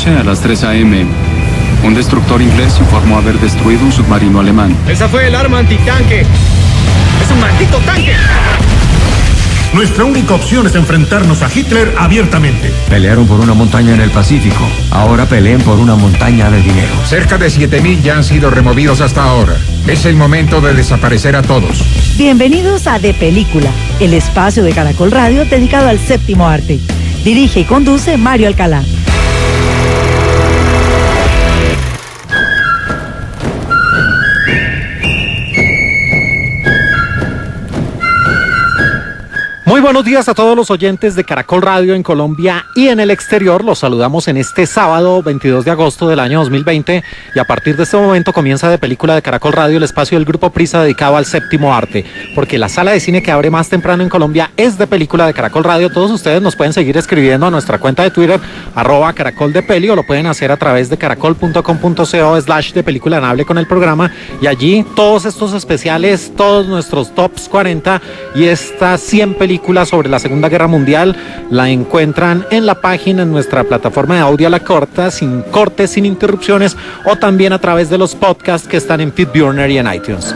noche, a las 3 a.m., un destructor inglés informó haber destruido un submarino alemán. Esa fue el arma antitanque. ¡Es un maldito tanque! Nuestra única opción es enfrentarnos a Hitler abiertamente. Pelearon por una montaña en el Pacífico. Ahora peleen por una montaña de dinero. Cerca de 7.000 ya han sido removidos hasta ahora. Es el momento de desaparecer a todos. Bienvenidos a De Película, el espacio de Caracol Radio dedicado al séptimo arte. Dirige y conduce Mario Alcalá. Muy buenos días a todos los oyentes de Caracol Radio en Colombia y en el exterior. Los saludamos en este sábado 22 de agosto del año 2020 y a partir de este momento comienza De Película de Caracol Radio, el espacio del Grupo Prisa dedicado al séptimo arte, porque la sala de cine que abre más temprano en Colombia es De Película de Caracol Radio. Todos ustedes nos pueden seguir escribiendo a nuestra cuenta de Twitter @caracoldepeli, o lo pueden hacer a través de caracol.com.co/de película en Hable con el programa, y allí todos estos especiales, todos nuestros tops 40 y estas 100 películas sobre la Segunda Guerra Mundial la encuentran en la página, en nuestra plataforma de audio a la corta, sin cortes, sin interrupciones, o también a través de los podcasts que están en Feedburner y en iTunes.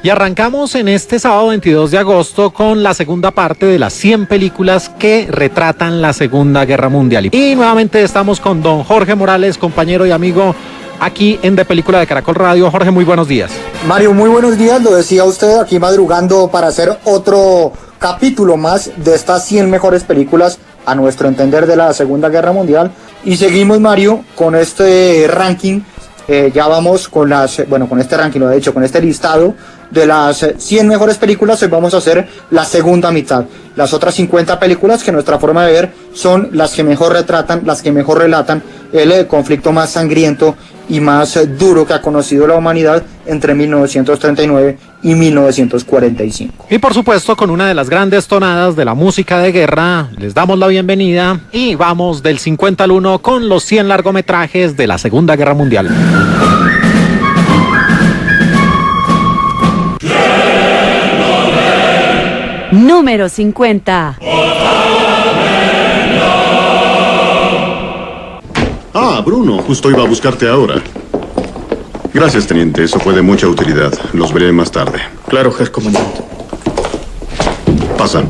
Y arrancamos en este sábado 22 de agosto con la segunda parte de las 100 películas que retratan la Segunda Guerra Mundial. Y nuevamente estamos con don Jorge Morales, compañero y amigo aquí en De Película de Caracol Radio. Jorge, muy buenos días. Mario, muy buenos días. Lo decía usted, aquí madrugando para hacer otro capítulo más de estas 100 mejores películas, a nuestro entender, de la Segunda Guerra Mundial. Y seguimos, Mario, con este ranking. Ya vamos con con este ranking, lo he dicho, con este listado de las 100 mejores películas. Hoy vamos a hacer la segunda mitad. Las otras 50 películas, que nuestra forma de ver son las que mejor retratan, las que mejor relatan el conflicto más sangriento y más duro que ha conocido la humanidad entre 1939 y 1945. Y por supuesto, con una de las grandes tonadas de la música de guerra, les damos la bienvenida y vamos del 50 al 1 con los 100 largometrajes de la Segunda Guerra Mundial. Número 50. Ah, Bruno, justo iba a buscarte ahora. Gracias, teniente, eso fue de mucha utilidad. Los veré más tarde. Claro, Herr Comandante. Pasa.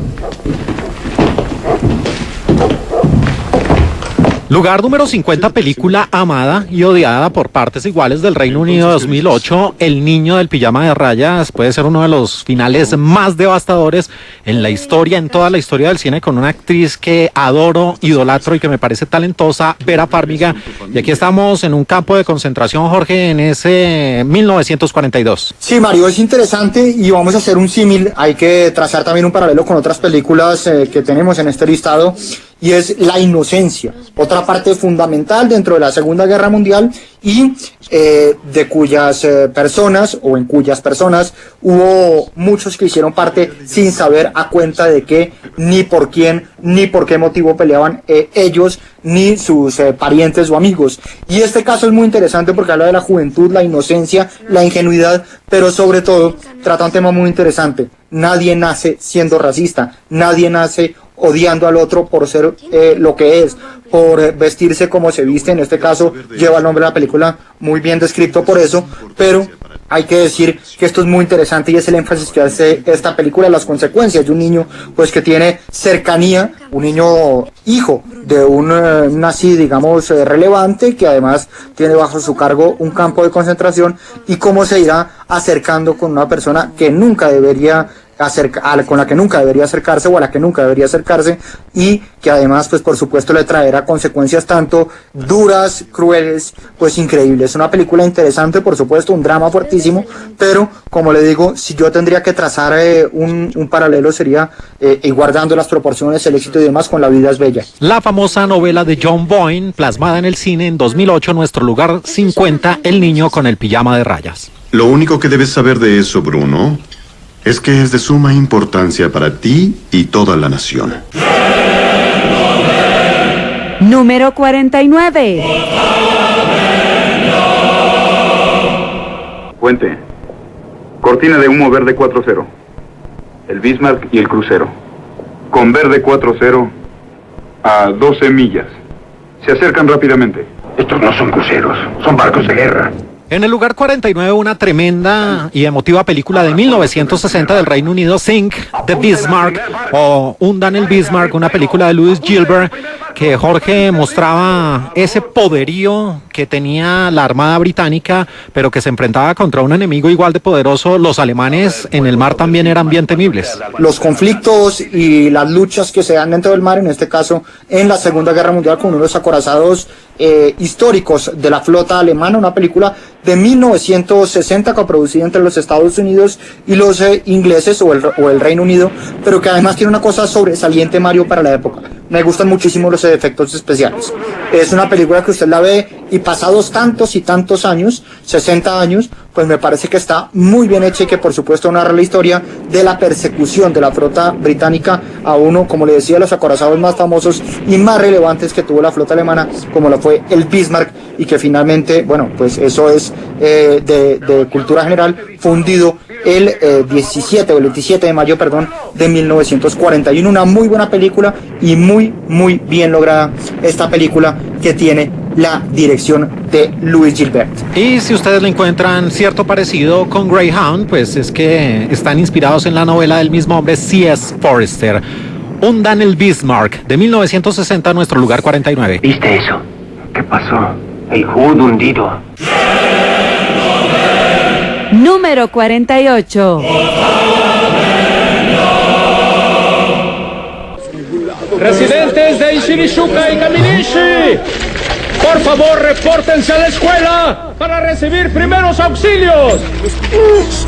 Lugar número 50, película amada y odiada por partes iguales del Reino Unido 2008, El niño del pijama de rayas. Puede ser uno de los finales más devastadores en la historia, en toda la historia del cine, con una actriz que adoro, idolatro y que me parece talentosa, Vera Farmiga. Y aquí estamos en un campo de concentración, Jorge, en ese 1942. Sí, Mario, es interesante y vamos a hacer un símil. Hay que trazar también un paralelo con otras películas que tenemos en este listado, y es la inocencia, otra parte fundamental dentro de la Segunda Guerra Mundial, y de cuyas personas, o en cuyas personas, hubo muchos que hicieron parte sin saber a cuenta de qué, ni por quién, ni por qué motivo peleaban ellos, ni sus parientes o amigos. Y este caso es muy interesante porque habla de la juventud, la inocencia, la ingenuidad, pero sobre todo trata un tema muy interesante. Nadie nace siendo racista, nadie nace odiando al otro por ser lo que es, por vestirse como se viste. En este caso lleva el nombre de la película, muy bien descrito por eso, pero hay que decir que esto es muy interesante y es el énfasis que hace esta película, las consecuencias de un niño pues que tiene cercanía, un niño hijo de un nazi, digamos, relevante, que además tiene bajo su cargo un campo de concentración, y cómo se irá acercando con una persona que nunca debería con la que nunca debería acercarse, o a la que nunca debería acercarse, y que además pues por supuesto le traerá consecuencias tanto duras, crueles, pues increíbles. Es una película interesante, por supuesto, un drama fuertísimo, pero como le digo, si yo tendría que trazar un paralelo, sería y guardando las proporciones, el éxito y demás, con La vida es bella. La famosa novela de John Boyne, plasmada en el cine en 2008, nuestro lugar 50, El niño con el pijama de rayas. Lo único que debes saber de eso, Bruno, es que es de suma importancia para ti y toda la nación. Número 49. Puente. Cortina de humo verde 4-0. El Bismarck y el crucero. Con verde 4-0. a 12 millas. Se acercan rápidamente. Estos no son cruceros, son barcos de guerra. En el lugar 49, una tremenda y emotiva película de 1960 del Reino Unido, Sink the Bismarck, o Hundan el Bismarck, una película de Louis Gilbert, que Jorge mostraba ese poderío que tenía la Armada Británica, pero que se enfrentaba contra un enemigo igual de poderoso. Los alemanes en el mar también eran bien temibles. Los conflictos y las luchas que se dan dentro del mar, en este caso en la Segunda Guerra Mundial, con uno de los acorazados históricos de la flota alemana, una película de 1960 coproducida entre los Estados Unidos y los ingleses o el Reino Unido, pero que además tiene una cosa sobresaliente, Mario, para la época. Me gustan muchísimo los efectos especiales. Es una película que usted la ve y pasados tantos y tantos años, 60 años, pues me parece que está muy bien hecha y que por supuesto narra la historia de la persecución de la flota británica a uno, como le decía, los acorazados más famosos y más relevantes que tuvo la flota alemana, como lo fue el Bismarck, y que finalmente, bueno, pues eso es de cultura general, fundido el 27 de mayo, perdón, de 1941. Una muy buena película y muy bien lograda esta película, que tiene la dirección de Louis Gilbert. Y si ustedes le encuentran cierto parecido con Greyhound, pues es que están inspirados en la novela del mismo hombre, C.S. Forester. Hundan el Bismarck, de 1960, nuestro lugar 49. ¿Viste eso? ¿Qué pasó? El Hood hundido. Número 48. Residentes de Ishizuka y Kaminishi, por favor, repórtense a la escuela para recibir primeros auxilios.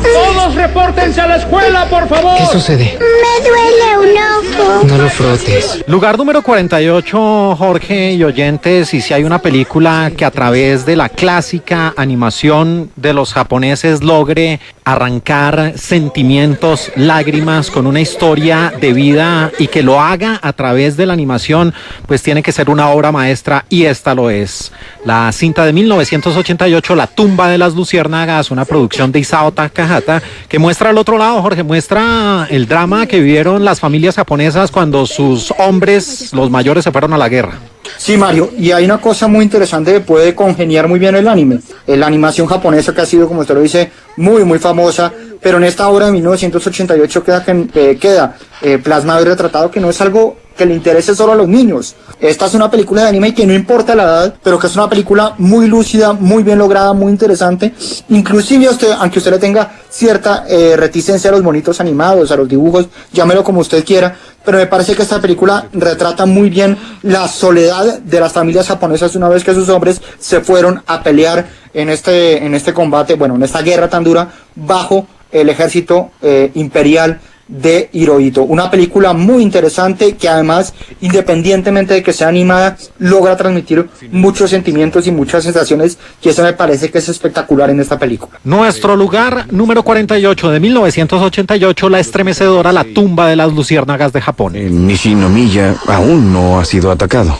Todos repórtense a la escuela, por favor. ¿Qué sucede? Me duele un ojo. No lo frotes. Lugar número 48, Jorge y oyentes, y si hay una película que a través de la clásica animación de los japoneses logre arrancar sentimientos, lágrimas con una historia de vida y que lo haga a través de la animación, pues tiene que ser una obra maestra, y esta lo es. La cinta de 1988, La tumba de las luciérnagas, una producción de Isao Takahata, que muestra al otro lado, Jorge, muestra el drama que vivieron las familias japonesas cuando sus hombres, los mayores, se fueron a la guerra. Sí, Mario, y hay una cosa muy interesante que puede congeniar muy bien el anime. La animación japonesa, que ha sido, como usted lo dice, muy famosa, pero en esta obra de 1988 queda plasmado y retratado que no es algo que le interese solo a los niños. Esta es una película de anime que no importa la edad, pero que es una película muy lúcida, muy bien lograda, muy interesante. Inclusive aunque usted le tenga cierta reticencia a los monitos animados, a los dibujos, llámelo como usted quiera, pero me parece que esta película retrata muy bien la soledad de las familias japonesas una vez que sus hombres se fueron a pelear en este combate, bueno, en esta guerra tan dura, bajo el ejército imperial de Hirohito. Una película muy interesante que además, independientemente de que sea animada, logra transmitir muchos sentimientos y muchas sensaciones, y eso me parece que es espectacular en esta película. Nuestro lugar número 48 de 1988, la estremecedora La tumba de las luciérnagas de Japón. Nishinomiya aún no ha sido atacado.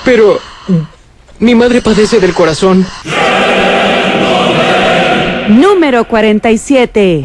Pero mi madre padece del corazón. Número 47.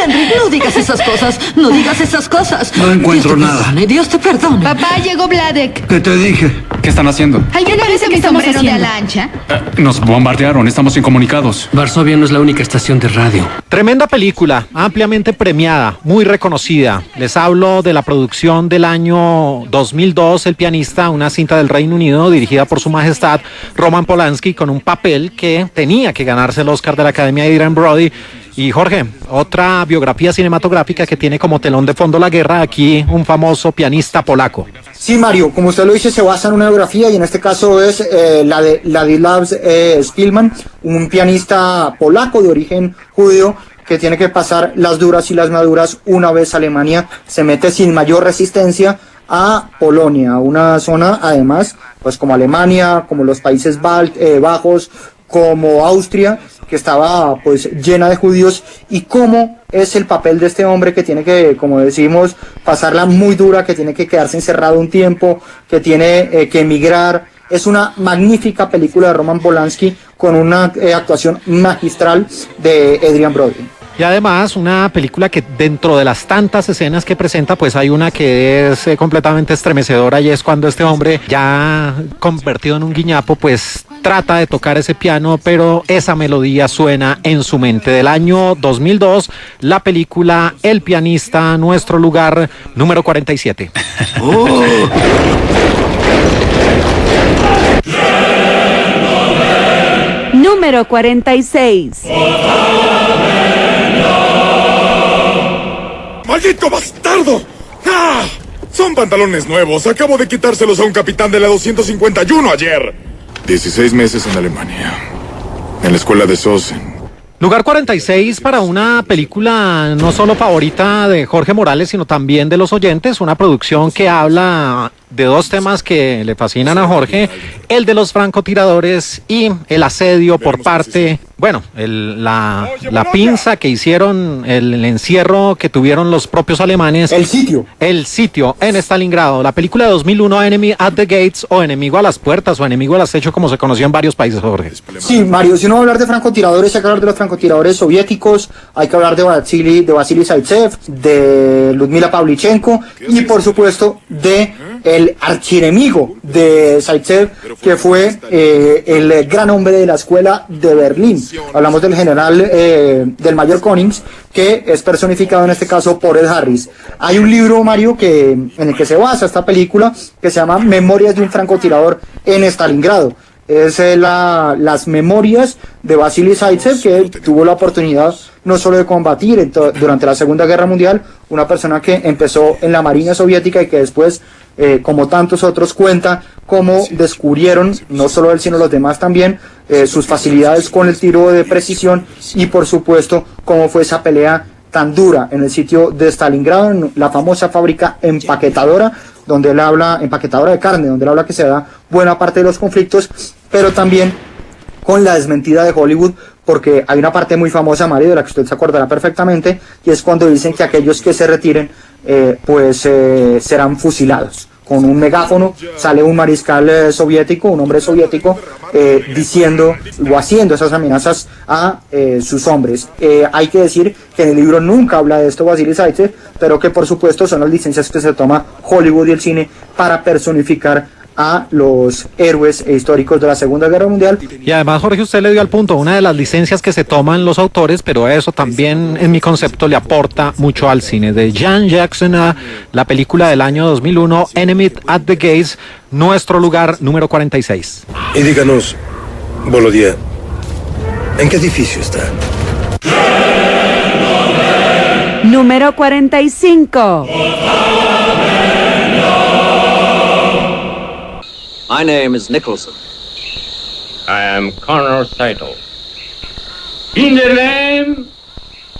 Henry, no digas esas cosas. No digas esas cosas. No encuentro nada. Dios te perdone. Papá, llegó Vladek. ¿Qué te dije? ¿Qué están haciendo? ¿Alguien parece que estamos haciendo de lancha? Nos bombardearon, estamos incomunicados. Varsovia no es la única estación de radio. Tremenda película, ampliamente premiada, muy reconocida. Les hablo de la producción del año 2002, El pianista, una cinta del Reino Unido dirigida por Su Majestad Roman Polanski, con un papel que tenía que ganarse el Oscar de la Academia de Adrien Brody. Y Jorge, otra biografía cinematográfica que tiene como telón de fondo la guerra, aquí un famoso pianista polaco. Sí, Mario, como usted lo dice, se basa en una biografía, y en este caso es la de Ladislav Szpilman, un pianista polaco de origen judío que tiene que pasar las duras y las maduras una vez Alemania se mete sin mayor resistencia a Polonia, una zona además, pues como Alemania, como los Países Bajos, como Austria, que estaba pues llena de judíos, y cómo es el papel de este hombre que tiene que, como decimos, pasarla muy dura, que tiene que quedarse encerrado un tiempo, que tiene que emigrar. Es una magnífica película de Roman Polanski con una actuación magistral de Adrien Brody. Y además una película que dentro de las tantas escenas que presenta, pues hay una que es completamente estremecedora, y es cuando este hombre, ya convertido en un guiñapo, pues trata de tocar ese piano, pero esa melodía suena en su mente. Del año 2002, la película El pianista, Nuestro lugar, número 47. Número 46. ¡Maldito bastardo! ¡Ah! Son pantalones nuevos. Acabo de quitárselos a un capitán de la 251 ayer. 16 meses en Alemania. En la escuela de Sosen. Lugar 46 para una película no solo favorita de Jorge Morales, sino también de los oyentes. Una producción que habla de dos temas que le fascinan a Jorge: el de los francotiradores y el asedio por parte, bueno, la pinza que hicieron, el encierro que tuvieron los propios alemanes. El sitio en Stalingrado. La película de 2001, Enemy at the Gates, o Enemigo a las puertas, o Enemigo al acecho, como se conoció en varios países, Jorge. Sí, Mario, si uno va a hablar de francotiradores, hay que hablar de los francotiradores soviéticos, hay que hablar de Vasily Zaitsev, de Ludmila Pavlichenko, y por supuesto de el archienemigo de Zaitsev, que fue el gran hombre de la escuela de Berlín. Hablamos del general, del mayor Konings, que es personificado en este caso por Ed Harris. Hay un libro, Mario, en el que se basa esta película, que se llama Memorias de un francotirador en Stalingrado. Es las memorias de Vasily Zaitsev, que tuvo la oportunidad no solo de combatir durante la Segunda Guerra Mundial, una persona que empezó en la Marina Soviética y que después, como tantos otros, cuenta cómo descubrieron, no solo él sino los demás también, sus facilidades con el tiro de precisión, y por supuesto cómo fue esa pelea tan dura en el sitio de Stalingrado, en la famosa fábrica empaquetadora, donde él habla, empaquetadora de carne, donde él habla que se da buena parte de los conflictos, pero también con la desmentida de Hollywood, porque hay una parte muy famosa, Mario, de la que usted se acordará perfectamente, y es cuando dicen que aquellos que se retiren, serán fusilados. Con un megáfono sale un mariscal soviético, un hombre soviético, diciendo o haciendo esas amenazas a sus hombres. Hay que decir que en el libro nunca habla de esto Vasily Zaitsev, pero que por supuesto son las licencias que se toma Hollywood y el cine para personificar a los héroes históricos de la Segunda Guerra Mundial. Y además, Jorge, usted le dio al punto, una de las licencias que se toman los autores, pero eso también en mi concepto le aporta mucho al cine. De Jean Jackson, la película del año 2001, Enemy at the Gates, Nuestro lugar, número 46. Y díganos, Volodya, ¿en qué edificio está? Número 45. My name is Nicholson. I am Connor Title. In the name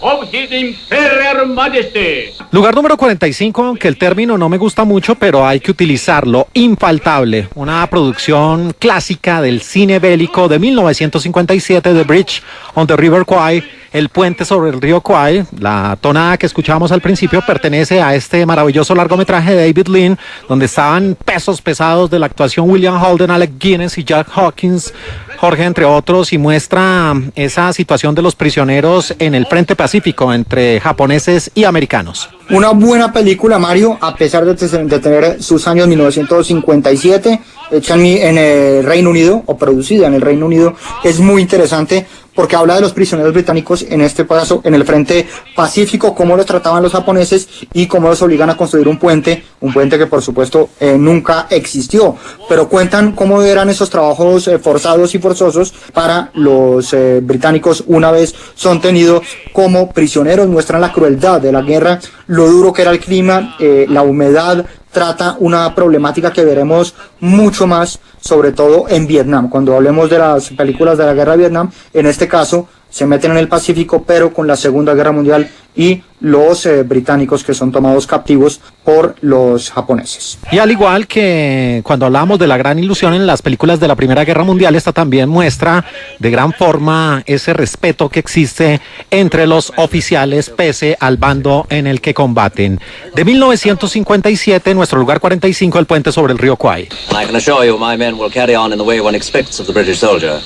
of His Imperial Majesty. Lugar número 45, aunque el término no me gusta mucho, pero hay que utilizarlo. Infaltable, una producción clásica del cine bélico de 1957, The Bridge on the River Kwai, El puente sobre el río Kwai. La tonada que escuchábamos al principio pertenece a este maravilloso largometraje de David Lean, donde estaban pesos pesados de la actuación William Holden, Alec Guinness y Jack Hawkins, Jorge, entre otros, y muestra esa situación de los prisioneros en el frente pacífico entre japoneses y americanos. Una buena película, Mario, a pesar de tener sus años 1957, hecha en el Reino Unido, o producida en el Reino Unido. Es muy interesante porque habla de los prisioneros británicos, en este caso en el frente pacífico, cómo los trataban los japoneses y cómo los obligan a construir un puente que por supuesto nunca existió, pero cuentan cómo eran esos trabajos forzados y forzosos para los británicos una vez son tenidos como prisioneros. Muestran la crueldad de la guerra, lo duro que era el clima, la humedad. Trata una problemática que veremos mucho más, sobre todo en Vietnam. Cuando hablemos de las películas de la guerra de Vietnam, en este caso se meten en el Pacífico, pero con la Segunda Guerra Mundial y los británicos que son tomados captivos por los japoneses. Y al igual que cuando hablamos de la gran ilusión en las películas de la Primera Guerra Mundial, esta también muestra de gran forma ese respeto que existe entre los oficiales pese al bando en el que combaten. De 1957, Nuestro lugar 45, El puente sobre el río Kwai. I can assure you my men will carry on in the way one expects of the British soldier.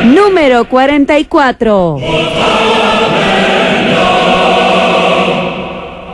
Número Número 44.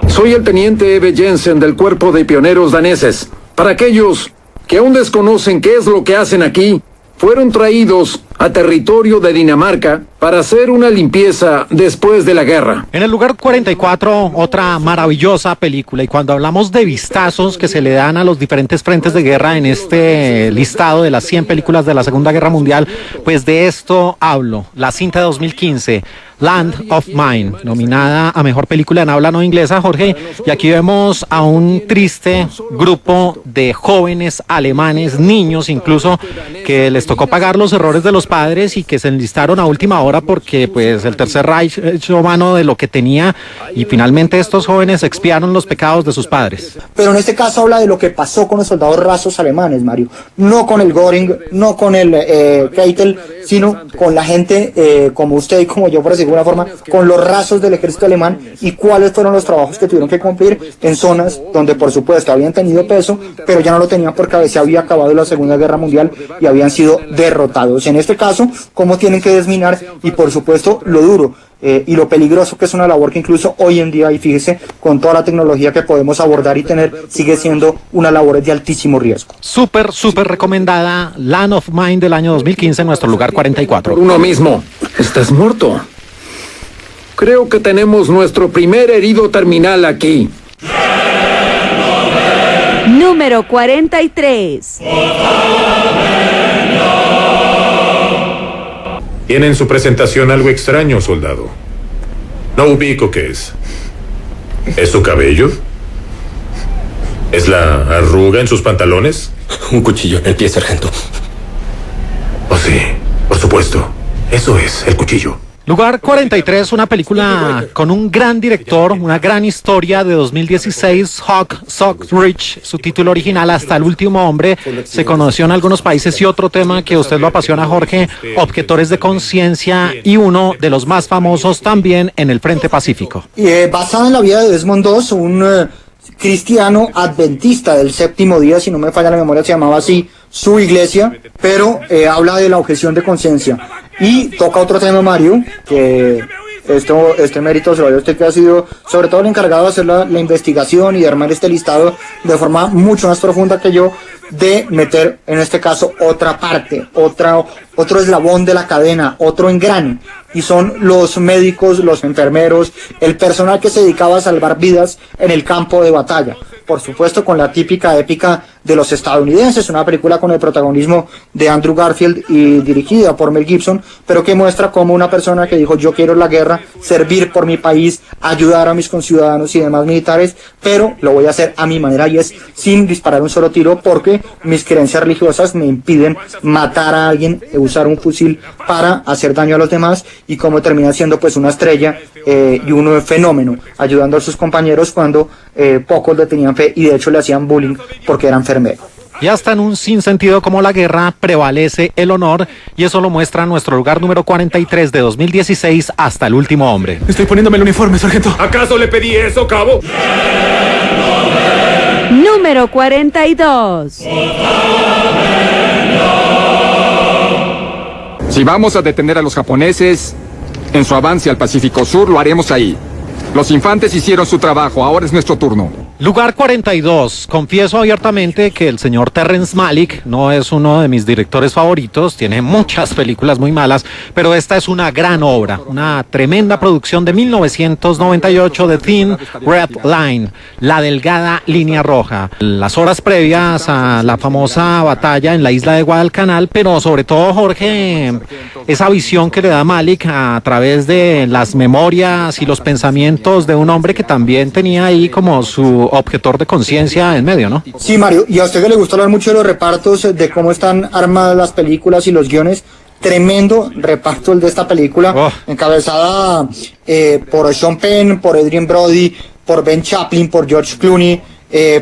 Soy el teniente Eve Jensen del Cuerpo de Pioneros Daneses. Para aquellos que aún desconocen qué es lo que hacen aquí, fueron traídos a territorio de Dinamarca para hacer una limpieza después de la guerra. En el lugar 44, otra maravillosa película. Y cuando hablamos de vistazos que se le dan a los diferentes frentes de guerra en este listado de las 100 películas de la Segunda Guerra Mundial, pues de esto hablo. La cinta de 2015, Land of Mine, nominada a Mejor Película en Habla No Inglesa, Jorge. Y aquí vemos a un triste grupo de jóvenes alemanes, niños incluso, que les tocó pagar los errores de los padres y que se enlistaron a última hora porque pues el Tercer Reich echó mano de lo que tenía y finalmente estos jóvenes expiaron los pecados de sus padres. Pero en este caso habla de lo que pasó con los soldados rasos alemanes, Mario. No con el Göring, no con el Keitel, sino con la gente como usted y como yo, por decirlo de alguna forma, con los rasos del ejército alemán y cuáles fueron los trabajos que tuvieron que cumplir en zonas donde por supuesto habían tenido peso, pero ya no lo tenían porque se había acabado la Segunda Guerra Mundial y habían sido derrotados. En este caso, cómo tienen que desminar y por supuesto lo duro y lo peligroso que es una labor que incluso hoy en día, y fíjese, con toda la tecnología que podemos abordar y tener, sigue siendo una labor de altísimo riesgo. Súper recomendada, Land of Mine del año 2015 en nuestro lugar 44. Uno mismo. Estás muerto. Creo que tenemos nuestro primer herido terminal aquí. Número 43. Tiene en su presentación algo extraño, soldado. No ubico qué es. ¿Es su cabello? ¿Es la arruga en sus pantalones? Un cuchillo en el pie, sargento. Oh, sí, por supuesto. Eso es, el cuchillo. Lugar 43, una película con un gran director, una gran historia de 2016, Hawk Ridge, su título original, Hasta el último hombre, se conoció en algunos países. Y otro tema que a usted lo apasiona, Jorge, Objetores de Conciencia, y uno de los más famosos también en el Frente Pacífico. Basada en la vida de Desmond II, un cristiano adventista del séptimo día, si no me falla la memoria, se llamaba así su iglesia, pero habla de la objeción de conciencia. Y toca otro tema, Mario, que este mérito se lo dio usted, que ha sido sobre todo el encargado de hacer la investigación y de armar este listado de forma mucho más profunda que yo, de meter en este caso otra parte, otro eslabón de la cadena, otro engrane, y son los médicos, los enfermeros, el personal que se dedicaba a salvar vidas en el campo de batalla. Por supuesto, con la típica épica de los estadounidenses, una película con el protagonismo de Andrew Garfield y dirigida por Mel Gibson, pero que muestra cómo una persona que dijo: yo quiero la guerra, servir por mi país, ayudar a mis conciudadanos y demás militares, pero lo voy a hacer a mi manera, y es sin disparar un solo tiro, porque mis creencias religiosas me impiden matar a alguien, usar un fusil para hacer daño a los demás, y cómo termina siendo pues una estrella y un fenómeno, ayudando a sus compañeros cuando pocos le tenían fe y de hecho le hacían bullying porque era enfermero. Y hasta en un sinsentido como la guerra prevalece el honor, y eso lo muestra nuestro lugar número 43 de 2016, Hasta el último hombre. Estoy poniéndome el uniforme, sargento. ¿Acaso le pedí eso, cabo? Número 42. Si vamos a detener a los japoneses en su avance al Pacífico Sur, lo haremos ahí. Los infantes hicieron su trabajo, ahora es nuestro turno. Lugar 42. Confieso abiertamente que el señor Terrence Malick no es uno de mis directores favoritos, tiene muchas películas muy malas, pero esta es una gran obra, una tremenda producción de 1998 de Thin Red Line, la delgada línea roja. Las horas previas a la famosa batalla en la isla de Guadalcanal, pero sobre todo, Jorge, esa visión que le da Malick a través de las memorias y los pensamientos de un hombre que también tenía ahí como su objetor de conciencia en medio, ¿no? Sí, Mario, y a usted que le gusta hablar mucho de los repartos, de cómo están armadas las películas y los guiones, tremendo reparto el de esta película, encabezada por Sean Penn, por Adrien Brody, por Ben Chaplin, por George Clooney,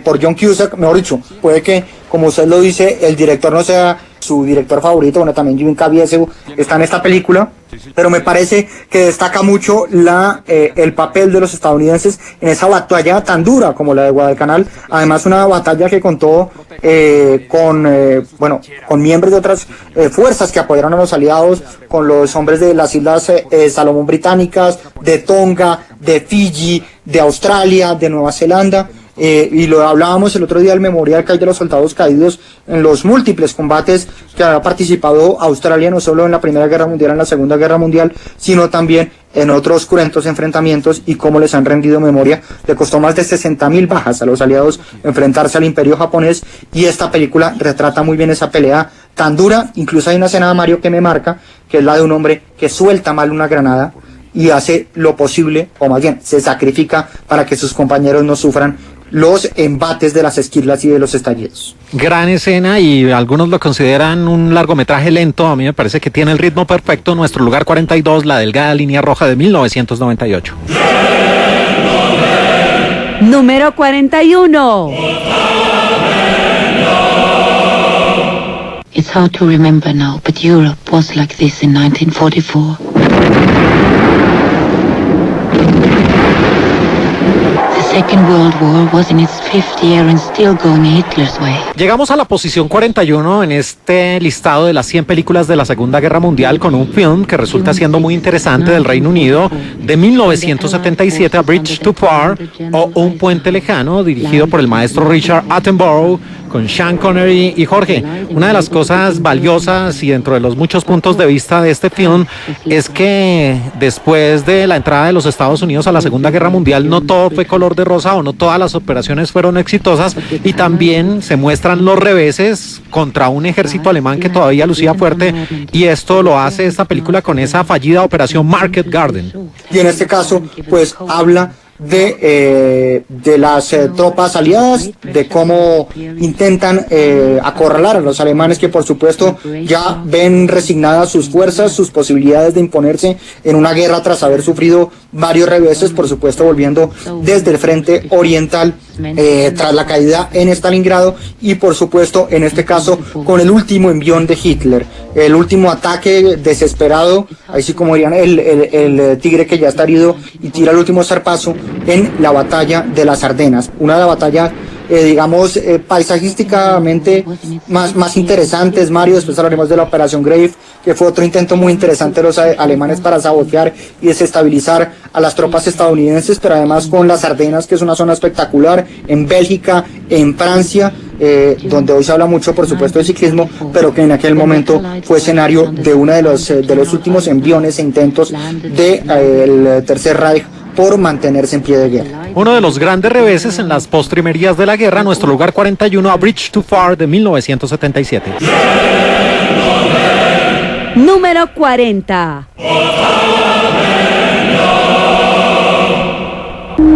por John Cusack. Mejor dicho, puede que como usted lo dice, el director no sea su director favorito. Bueno, también Jim Caviezel está en esta película, pero me parece que destaca mucho el papel de los estadounidenses en esa batalla tan dura como la de Guadalcanal. Además, una batalla que contó con miembros de otras fuerzas que apoyaron a los aliados, con los hombres de las Islas Salomón Británicas, de Tonga, de Fiji, de Australia, de Nueva Zelanda. Y lo hablábamos el otro día del memorial que hay de los soldados caídos en los múltiples combates que ha participado Australia, no solo en la Primera Guerra Mundial, en la Segunda Guerra Mundial, sino también en otros cruentos enfrentamientos, y cómo les han rendido memoria. Le costó más de 60.000 bajas a los aliados enfrentarse al Imperio japonés, y esta película retrata muy bien esa pelea tan dura. Incluso hay una escena de Mario que me marca, que es la de un hombre que suelta mal una granada y hace lo posible, o más bien se sacrifica para que sus compañeros no sufran los embates de las esquirlas y de los estallidos. Gran escena, y algunos lo consideran un largometraje lento. A mí me parece que tiene el ritmo perfecto. Nuestro lugar 42, La delgada línea roja, de 1998. Número 41. It's hard to remember now, but Europe was like this in 1944. The Second World War was in its fifth year and still going Hitler's way. Llegamos a la posición 41 en este listado de las 100 películas de la Segunda Guerra Mundial, con un film que resulta siendo muy interesante, del Reino Unido, de 1977, A Bridge Too Far, o Un puente lejano, dirigido por el maestro Richard Attenborough, con Sean Connery y Jorge. Una de las cosas valiosas y dentro de los muchos puntos de vista de este film es que después de la entrada de los Estados Unidos a la Segunda Guerra Mundial, no todo fue color de rosa, o no todas las operaciones fueron exitosas, y también se muestran los reveses contra un ejército alemán que todavía lucía fuerte, y esto lo hace esta película con esa fallida operación Market Garden. Y en este caso, pues habla de las tropas aliadas, de cómo intentan acorralar a los alemanes, que por supuesto ya ven resignadas sus fuerzas, sus posibilidades de imponerse en una guerra tras haber sufrido varios reveses, por supuesto volviendo desde el frente oriental tras la caída en Stalingrado, y por supuesto en este caso con el último envión de Hitler, el último ataque desesperado, así como dirían el tigre que ya está herido y tira el último zarpazo en la batalla de las Ardenas, una de las batallas paisajísticamente más interesantes, Mario. Después hablaremos de la Operación Grave, que fue otro intento muy interesante de los alemanes para sabotear y desestabilizar a las tropas estadounidenses, pero además con las Ardenas, que es una zona espectacular, en Bélgica, en Francia, donde hoy se habla mucho, por supuesto, de ciclismo, pero que en aquel momento fue escenario de uno de los últimos enviones e intentos del Tercer Reich por mantenerse en pie de guerra. Uno de los grandes reveses en las postrimerías de la guerra, nuestro lugar 41, A Bridge Too Far, de 1977. Número 40.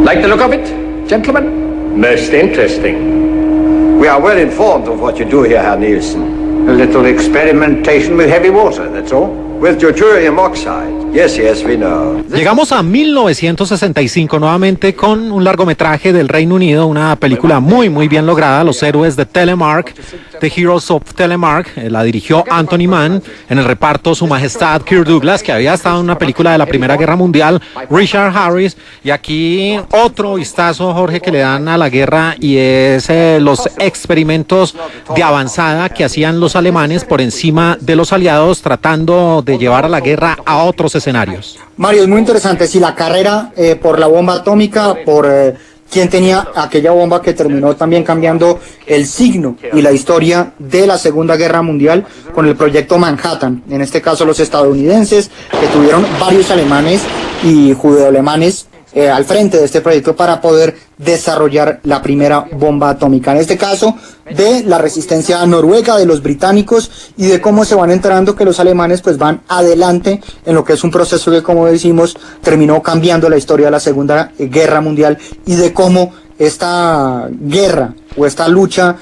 Like the look of it, gentlemen? Most interesting. We are well informed of what you do here, Herr Nielsen. A little experimentation with heavy water, that's all. With deuterium oxide. Yes, we know. Llegamos a 1965 nuevamente con un largometraje del Reino Unido, una película muy bien lograda, Los héroes de Telemark, The Heroes of Telemark. La dirigió Anthony Mann. En el reparto, Su Majestad Kirk Douglas, que había estado en una película de la Primera Guerra Mundial, Richard Harris, y aquí otro vistazo, Jorge, que le dan a la guerra, y es los experimentos de avanzada que hacían los alemanes por encima de los aliados, tratando de llevar a la guerra a otros escenarios. Mario, es muy interesante, si la carrera por la bomba atómica, por quien tenía aquella bomba que terminó también cambiando el signo y la historia de la Segunda Guerra Mundial, con el proyecto Manhattan, en este caso los estadounidenses, que tuvieron varios alemanes y judeoalemanes al frente de este proyecto para poder desarrollar la primera bomba atómica. En este caso, de la resistencia noruega, de los británicos, y de cómo se van enterando que los alemanes pues van adelante en lo que es un proceso que, como decimos, terminó cambiando la historia de la Segunda Guerra Mundial, y de cómo esta guerra o esta lucha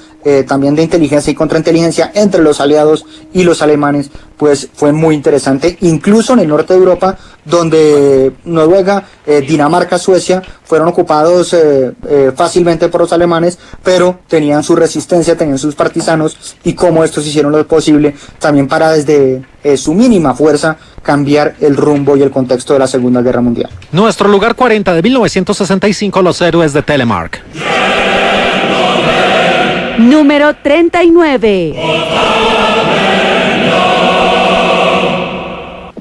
también de inteligencia y contrainteligencia entre los aliados y los alemanes, pues fue muy interesante, incluso en el norte de Europa, donde Noruega, Dinamarca, Suecia fueron ocupados fácilmente por los alemanes, pero tenían su resistencia, tenían sus partisanos, y cómo estos hicieron lo posible también para desde su mínima fuerza cambiar el rumbo y el contexto de la Segunda Guerra Mundial. Nuestro lugar 40 de 1965, Los héroes de Telemark. Número 39.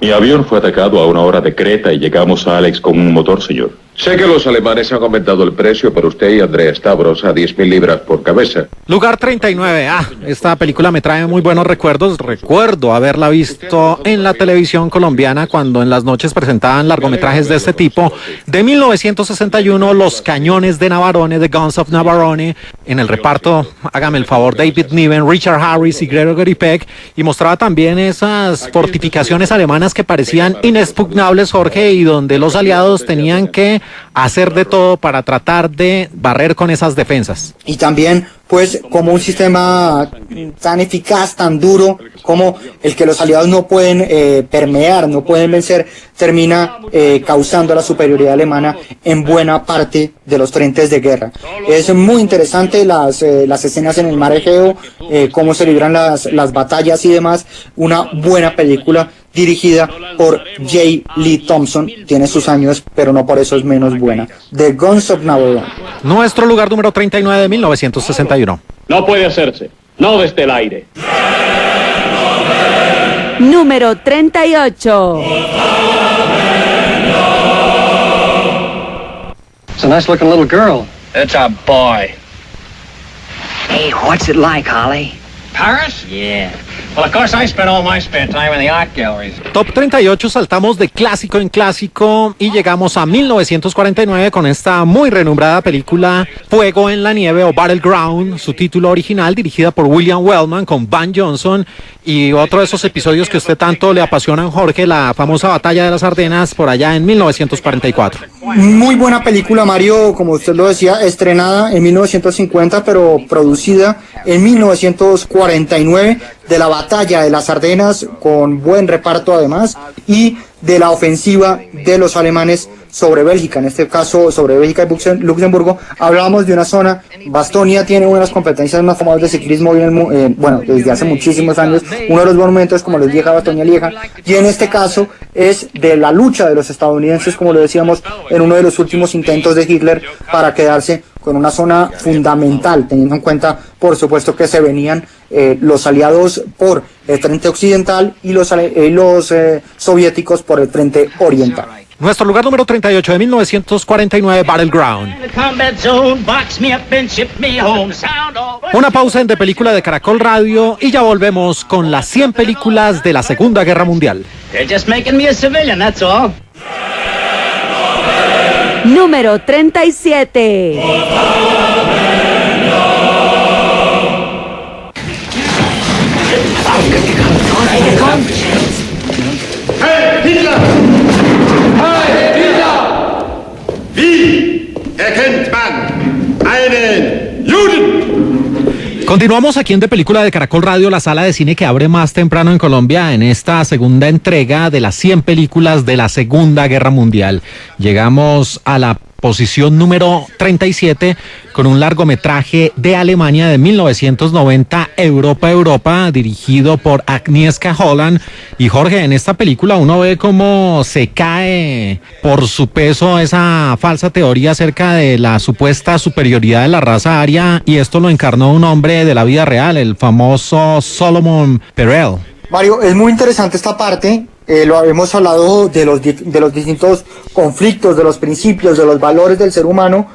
Mi avión fue atacado a una hora de Creta y llegamos a Alex con un motor, señor. Sé que los alemanes han aumentado el precio para usted y Andrea Stavros a 10.000 libras por cabeza. Lugar 39. Esta película me trae muy buenos recuerdos. Recuerdo haberla visto en la televisión colombiana cuando en las noches presentaban largometrajes de este tipo. De 1961, Los cañones de Navarone, The Guns of Navarone. En el reparto, hágame el favor, David Niven, Richard Harris y Gregory Peck. Y mostraba también esas fortificaciones alemanas que parecían inexpugnables, Jorge, y donde los aliados tenían que hacer de todo para tratar de barrer con esas defensas. Y también, pues, como un sistema tan eficaz, tan duro, como el que los aliados no pueden permear, no pueden vencer, termina causando la superioridad alemana en buena parte de los frentes de guerra. Es muy interesante las escenas en el mar Egeo, cómo se libran las batallas y demás. Una buena película dirigida por J. Lee Thompson. Tiene sus años, pero no por eso es menos buena. The Guns of Navarone. Nuestro lugar número 39 de 1961. No puede hacerse. No desde el aire. Número 38. It's a nice looking little girl. It's a boy. Hey, what's it like, Holly? Paris? Yeah. Well, of course, I spent all my spare time in the art galleries. Top 38, saltamos de clásico en clásico y llegamos a 1949 con esta muy renombrada película Fuego en la Nieve o Battleground, su título original, dirigida por William Wellman con Van Johnson, y otro de esos episodios que a usted tanto le apasionan, Jorge, la famosa Batalla de las Ardenas por allá en 1944. Muy buena película, Mario, como usted lo decía, estrenada en 1950, pero producida en 1949, de la Batalla de las Ardenas, con buen reparto además, y de la ofensiva de los alemanes sobre Bélgica, en este caso sobre Bélgica y Luxemburgo. Hablábamos de una zona, Bastonia tiene una de las competencias más famosas de ciclismo desde hace muchísimos años, uno de los monumentos como los Lieja, Bastonia, Lieja, y en este caso es de la lucha de los estadounidenses, como lo decíamos, en uno de los últimos intentos de Hitler para quedarse con una zona fundamental, teniendo en cuenta, por supuesto, que se venían los aliados por el frente occidental y los soviéticos por el frente oriental. Nuestro lugar número 38 de 1949, Battleground. Una pausa en De Película de Caracol Radio y ya volvemos con las 100 películas de la Segunda Guerra Mundial. Número 37. ¡Hey, Hitler! ¡Hey, Hitler! Wie erkennt man einen Juden? Continuamos aquí en De Película de Caracol Radio, la sala de cine que abre más temprano en Colombia en esta segunda entrega de las 100 películas de la Segunda Guerra Mundial. Llegamos a la posición número 37 con un largometraje de Alemania de 1990, Europa, dirigido por Agnieszka Holland. Y Jorge, en esta película uno ve cómo se cae por su peso esa falsa teoría acerca de la supuesta superioridad de la raza aria, y esto lo encarnó un hombre de la vida real, el famoso Solomon Perel. Mario, es muy interesante esta parte. Lo hemos hablado de los distintos conflictos, de los principios, de los valores del ser humano,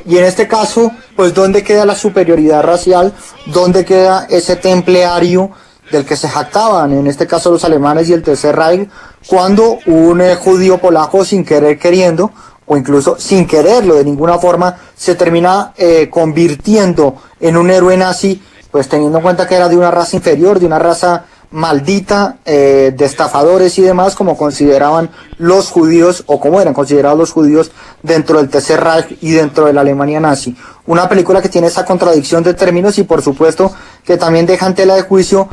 y en este caso, pues, ¿dónde queda la superioridad racial? ¿Dónde queda ese temple ario del que se jactaban, en este caso los alemanes y el Tercer Reich, cuando un judío polaco, sin querer queriendo, o incluso sin quererlo de ninguna forma, se termina convirtiendo en un héroe nazi, pues teniendo en cuenta que era de una raza inferior, de una raza maldita de estafadores y demás, como consideraban los judíos, o como eran considerados los judíos dentro del Tercer Reich y dentro de la Alemania nazi. Una película que tiene esa contradicción de términos y por supuesto que también deja en tela de juicio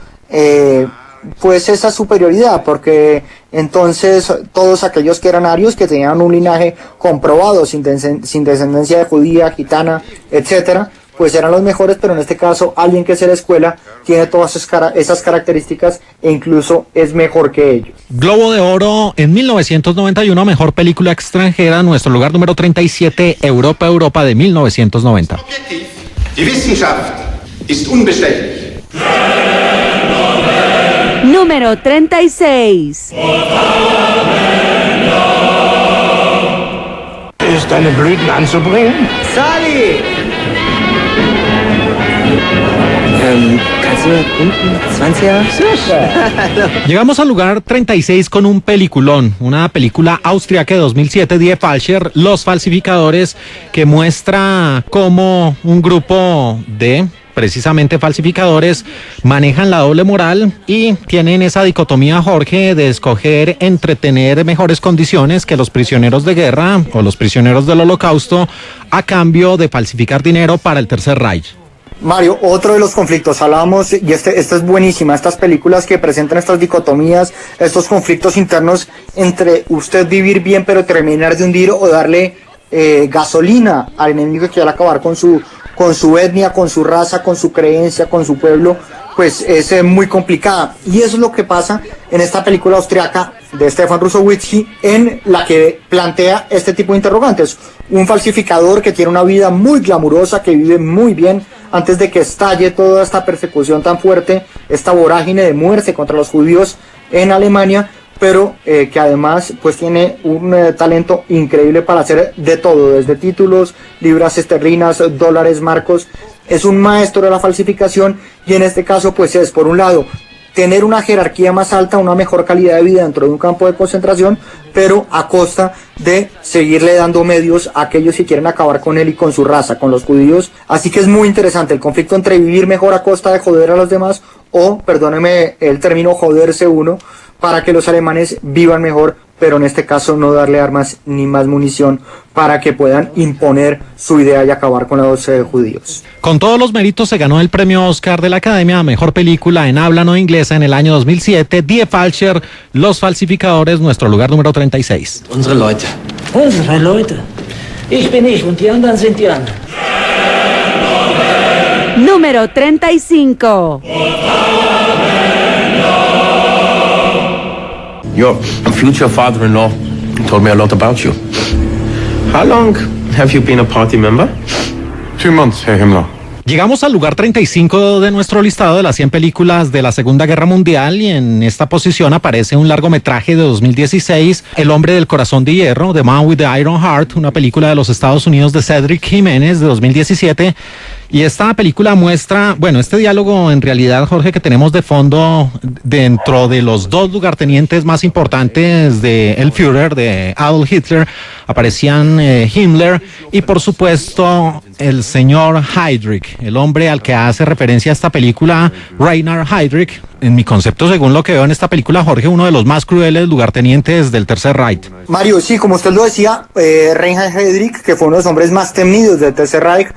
pues esa superioridad, porque entonces todos aquellos que eran arios, que tenían un linaje comprobado sin descendencia de judía, gitana, etcétera, pues eran los mejores, pero en este caso alguien que es de la escuela tiene todas esas características e incluso es mejor que ellos. Globo de Oro en 1991, mejor película extranjera, nuestro lugar número 37, Europa de 1990. Die Wissenschaft ist unbestechlich. Número 36. Ist deine Blüten anzubringen? Sally! ¿Kannst du unten 20er? Llegamos al lugar 36 con un peliculón, una película austriaca de 2007, Die Falscher, Los Falsificadores, que muestra cómo un grupo de precisamente falsificadores manejan la doble moral y tienen esa dicotomía, Jorge, de escoger entre tener mejores condiciones que los prisioneros de guerra o los prisioneros del Holocausto a cambio de falsificar dinero para el Tercer Reich. Mario, otro de los conflictos, hablábamos, y esta es buenísima, estas películas que presentan estas dicotomías, estos conflictos internos entre usted vivir bien pero terminar de hundir o darle gasolina al enemigo que quiere acabar con su etnia, con su raza, con su creencia, con su pueblo, pues es muy complicada. Y eso es lo que pasa en esta película austriaca de Stefan Rusowitzki, en la que plantea este tipo de interrogantes. Un falsificador que tiene una vida muy glamurosa, que vive muy bien antes de que estalle toda esta persecución tan fuerte, esta vorágine de muerte contra los judíos en Alemania, pero que además pues tiene un talento increíble para hacer de todo, desde títulos, libras esterlinas, dólares, marcos. Es un maestro de la falsificación y en este caso pues es, por un lado, tener una jerarquía más alta, una mejor calidad de vida dentro de un campo de concentración, pero a costa de seguirle dando medios a aquellos que quieren acabar con él y con su raza, con los judíos. Así que es muy interesante el conflicto entre vivir mejor a costa de joder a los demás o, perdóneme el término, joderse uno, para que los alemanes vivan mejor, pero en este caso no darle armas ni más munición para que puedan imponer su idea y acabar con los judíos. Con todos los méritos se ganó el premio Oscar de la Academia a Mejor Película en habla no inglesa en el año 2007, Die Falscher, Los Falsificadores, nuestro lugar número 36. Unsere Leute. Unsere Leute. Ich bin ich und die anderen sind die anderen. Número 35. Your future father-in-law told me a lot about you. How long have you been a party member? 2 months, Herr Himmler. Llegamos al lugar 35 de nuestro listado de las 100 películas de la Segunda Guerra Mundial y en esta posición aparece un largometraje de 2016, El hombre del corazón de hierro, The Man with the Iron Heart, una película de los Estados Unidos de Cedric Jiménez de 2017. Y esta película muestra, bueno, este diálogo en realidad, Jorge, que tenemos de fondo dentro de los dos lugartenientes más importantes de el Führer, de Adolf Hitler, aparecían Himmler y por supuesto el señor Heydrich, el hombre al que hace referencia a esta película, Reinhard Heydrich, en mi concepto, según lo que veo en esta película, Jorge, uno de los más crueles lugartenientes del Tercer Reich. Mario, sí, como usted lo decía, Reinhard Heydrich, que fue uno de los hombres más temidos del Tercer Reich,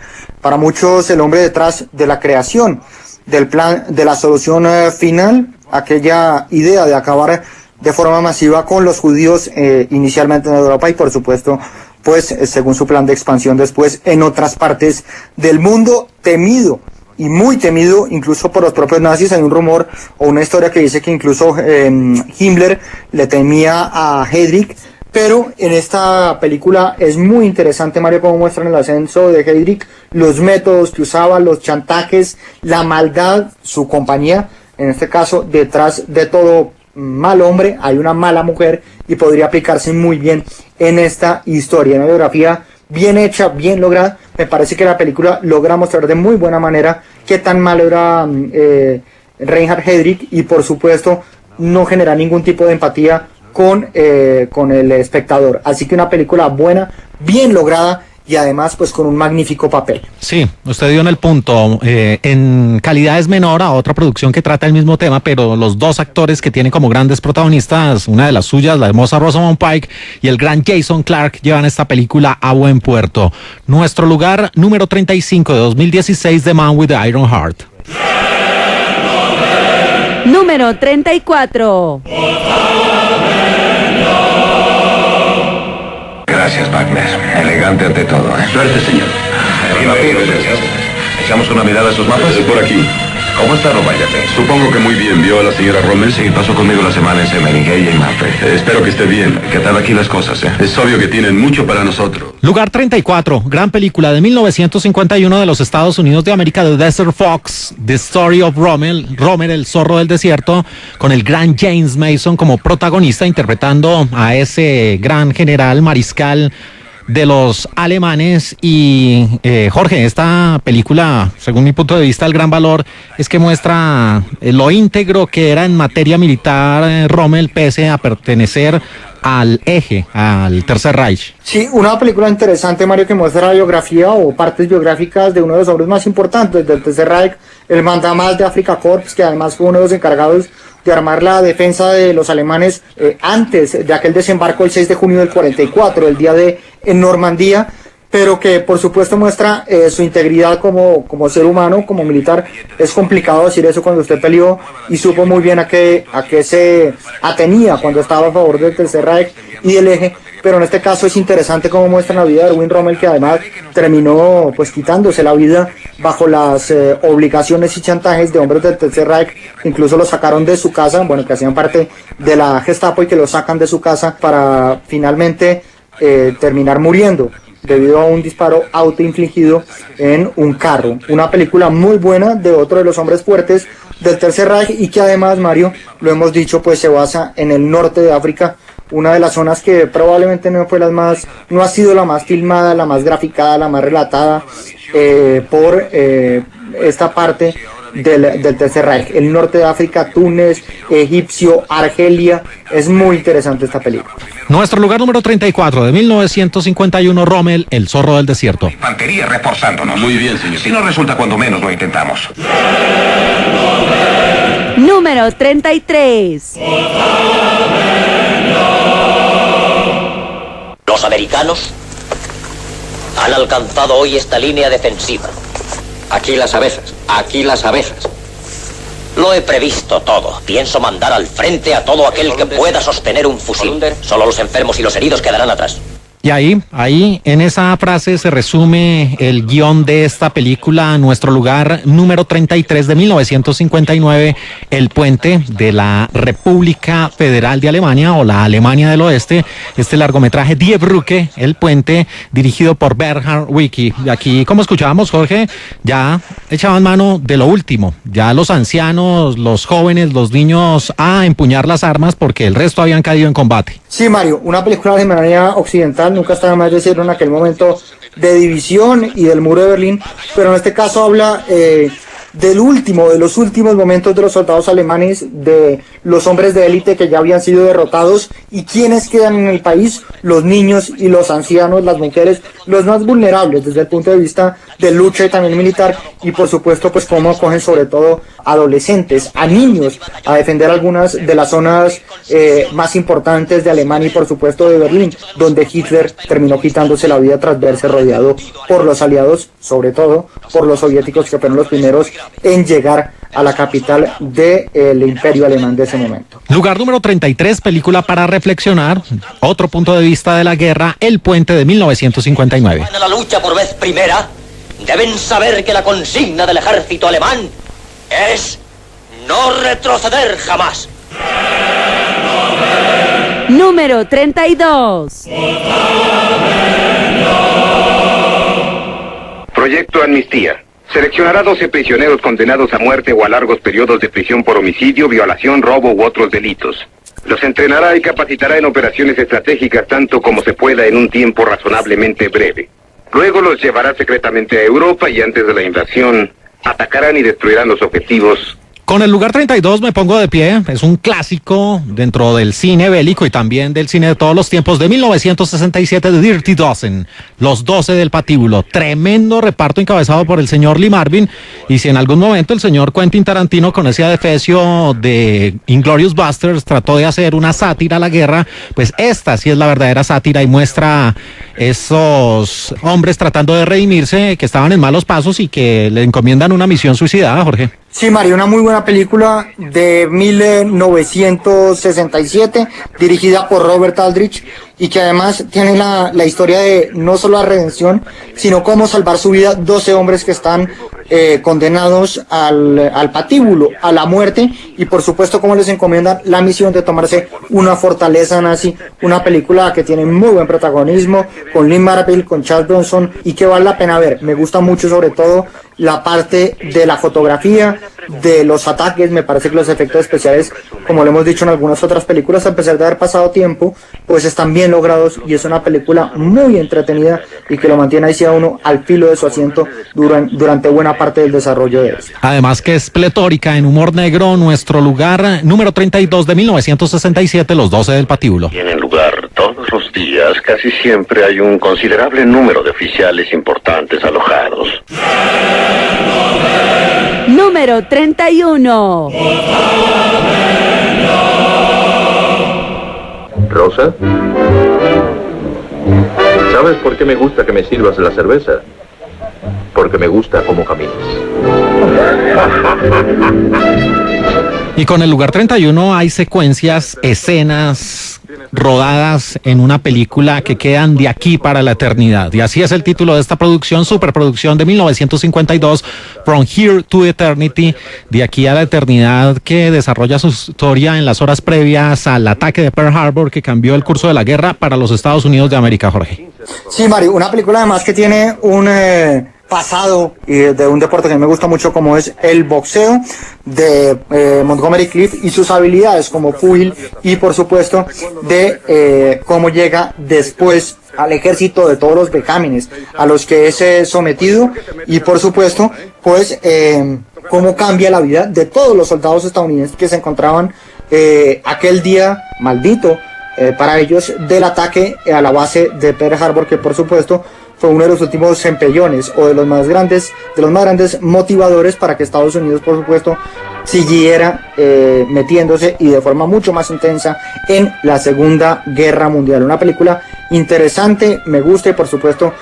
para muchos el hombre detrás de la creación del plan, de la solución final, aquella idea de acabar de forma masiva con los judíos inicialmente en Europa y por supuesto pues según su plan de expansión después en otras partes del mundo, temido y muy temido incluso por los propios nazis. Hay un rumor o una historia que dice que incluso Himmler le temía a Heydrich. Pero en esta película es muy interesante, Mario, cómo muestran el ascenso de Heydrich, los métodos que usaba, los chantajes, la maldad, su compañía. En este caso, detrás de todo mal hombre hay una mala mujer y podría aplicarse muy bien en esta historia. Una biografía bien hecha, bien lograda. Me parece que la película logra mostrar de muy buena manera qué tan malo era Reinhard Heydrich y, por supuesto, no genera ningún tipo de empatía con el espectador. Así que una película buena, bien lograda y además pues con un magnífico papel. Sí, usted dio en el punto. En calidad es menor a otra producción que trata el mismo tema, pero los dos actores que tienen como grandes protagonistas, una de las suyas, la hermosa Rosamund Pike, y el gran Jason Clarke, llevan esta película a buen puerto. Nuestro lugar número 35 de 2016, The Man with the Iron Heart. Número 34. Gracias, Wagner. Elegante ante todo, ¿eh? Suerte, señor. Echamos una mirada a sus mapas. Por aquí. ¿Cómo está Romayate? Supongo que muy bien. ¿Vio a la señora Rommel? Sí, pasó conmigo la semana en Semenigay y Mafre. Espero que esté bien. ¿Qué tal aquí las cosas, Es obvio que tienen mucho para nosotros. Lugar 34, gran película de 1951 de los Estados Unidos de América, The Desert Fox, The Story of Rommel, el zorro del desierto, con el gran James Mason como protagonista, interpretando a ese gran general mariscal de los alemanes. Y Jorge, esta película, según mi punto de vista, el gran valor es que muestra lo íntegro que era en materia militar Rommel, pese a pertenecer al eje, al Tercer Reich. Sí, una película interesante, Mario, que muestra la biografía o partes biográficas de uno de los hombres más importantes del Tercer Reich, el mandamás de Afrika Korps, que además fue uno de los encargados de armar la defensa de los alemanes antes de aquel desembarco el 6 de junio del 44, el día en Normandía, pero que por supuesto muestra su integridad como ser humano, como militar. Es complicado decir eso cuando usted peleó y supo muy bien a qué se atenía cuando estaba a favor del Tercer Reich y del eje, pero en este caso es interesante cómo muestra la vida de Erwin Rommel, que además terminó pues quitándose la vida bajo las obligaciones y chantajes de hombres del Tercer Reich. Incluso lo sacaron de su casa, bueno, que hacían parte de la Gestapo, y que lo sacan de su casa para finalmente terminar muriendo debido a un disparo autoinfligido en un carro. Una película muy buena de otro de los hombres fuertes del Tercer Reich, y que además, Mario, lo hemos dicho, pues se basa en el norte de África, una de las zonas que probablemente no ha sido la más filmada, la más graficada, la más relatada por esta parte del Tercer Reich. El norte de África, Túnez, Egipcio, Argelia. Es muy interesante esta película. Nuestro lugar número 34 de 1951, Rommel, el zorro del desierto. Infantería reforzándonos. Muy bien, señor. Si no resulta, cuando menos lo intentamos. Número 33. Los americanos han alcanzado hoy esta línea defensiva. Aquí las abejas, aquí las abejas. Lo he previsto todo. Pienso mandar al frente a todo aquel que pueda sostener un fusil. Solo los enfermos y los heridos quedarán atrás. Y ahí, en esa frase se resume el guión de esta película. Nuestro lugar número 33 de 1959, El puente de la República Federal de Alemania, o la Alemania del Oeste. Este largometraje Die Brücke, El puente, dirigido por Bernhard Wicki. Y aquí, como escuchábamos, Jorge, ya echaban mano de lo último. Ya los ancianos, los jóvenes, los niños a empuñar las armas, porque el resto habían caído en combate. Sí, Mario, una película de Alemania Occidental, nunca está de más decirlo, en aquel momento de división y del muro de Berlín, pero en este caso habla de los últimos momentos de los soldados alemanes, de los hombres de élite que ya habían sido derrotados, y quienes quedan en el país, los niños y los ancianos, las mujeres, los más vulnerables desde el punto de vista de lucha y también militar, y por supuesto pues cómo cogen sobre todo adolescentes, a niños, a defender algunas de las zonas más importantes de Alemania y por supuesto de Berlín, donde Hitler terminó quitándose la vida tras verse rodeado por los aliados, sobre todo por los soviéticos, que fueron los primeros en llegar a la capital del imperio alemán de ese momento. Lugar número 33, película para reflexionar, otro punto de vista de la guerra, El puente de 1959. En la lucha por vez primera, deben saber que la consigna del ejército alemán es no retroceder jamás. Número 32. Proyecto Amnistía. Seleccionará 12 prisioneros condenados a muerte o a largos periodos de prisión por homicidio, violación, robo u otros delitos. Los entrenará y capacitará en operaciones estratégicas tanto como se pueda en un tiempo razonablemente breve. Luego los llevará secretamente a Europa y antes de la invasión atacarán y destruirán los objetivos Con el lugar 32 me pongo de pie, es un clásico dentro del cine bélico y también del cine de todos los tiempos de 1967, The Dirty Dozen, Los 12 del Patíbulo, tremendo reparto encabezado por el señor Lee Marvin, y si en algún momento el señor Quentin Tarantino con ese adefesio de Inglourious Basterds trató de hacer una sátira a la guerra, pues esta sí es la verdadera sátira y muestra esos hombres tratando de redimirse que estaban en malos pasos y que le encomiendan una misión suicida, Jorge. Sí, Mario, una muy buena película de 1967, dirigida por Robert Aldrich, y que además tiene la historia de no solo la redención, sino cómo salvar su vida 12 hombres que están condenados al patíbulo, a la muerte, y por supuesto cómo les encomiendan la misión de tomarse una fortaleza nazi, una película que tiene muy buen protagonismo, con Lee Marvin, con Charles Bronson, y que vale la pena ver. Me gusta mucho sobre todo la parte de la fotografía, de los ataques. Me parece que los efectos especiales, como lo hemos dicho en algunas otras películas, a pesar de haber pasado tiempo, pues están bien logrados, y es una película muy entretenida y que lo mantiene ahí a uno al filo de su asiento durante buena parte del desarrollo de eso. Además que es pletórica en humor negro, nuestro lugar número 32 de 1967, Los 12 del Patíbulo. Tienen lugar todos los días, casi siempre hay un considerable número de oficiales importantes alojados. Número 31. Rosa, ¿sabes por qué me gusta que me sirvas la cerveza? Porque me gusta cómo caminas. Y con el lugar 31 hay secuencias, escenas rodadas en una película que quedan de aquí para la eternidad. Y así es el título de esta producción, superproducción de 1952, From Here to Eternity, de aquí a la eternidad, que desarrolla su historia en las horas previas al ataque de Pearl Harbor que cambió el curso de la guerra para los Estados Unidos de América, Jorge. Sí, Mario, una película además que tiene un pasado y de un deporte que me gusta mucho, como es el boxeo, de Montgomery Clift y sus habilidades como púgil, y por supuesto de cómo llega después al ejército, de todos los vejámenes a los que es sometido, y por supuesto pues cómo cambia la vida de todos los soldados estadounidenses que se encontraban aquel día maldito para ellos del ataque a la base de Pearl Harbor, que por supuesto fue uno de los últimos empellones o de los más grandes motivadores para que Estados Unidos, por supuesto, siguiera metiéndose y de forma mucho más intensa en la Segunda Guerra Mundial. Una película interesante, me gusta, y por supuesto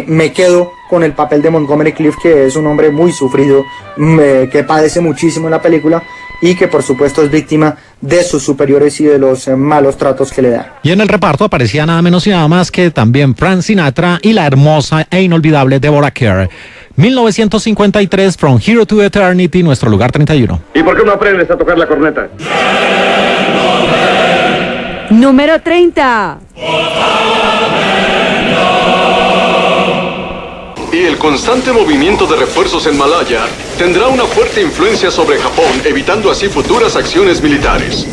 me quedo con el papel de Montgomery Clift, que es un hombre muy sufrido, que padece muchísimo en la película y que por supuesto es víctima de sus superiores y de los malos tratos que le dan. Y en el reparto aparecía nada menos y nada más que también Frank Sinatra y la hermosa e inolvidable Deborah Kerr. 1953, From Here to Eternity, nuestro lugar 31. ¿Y por qué no aprendes a tocar la corneta? Número 30. Y el constante movimiento de refuerzos en Malaya tendrá una fuerte influencia sobre Japón, evitando así futuras acciones militares.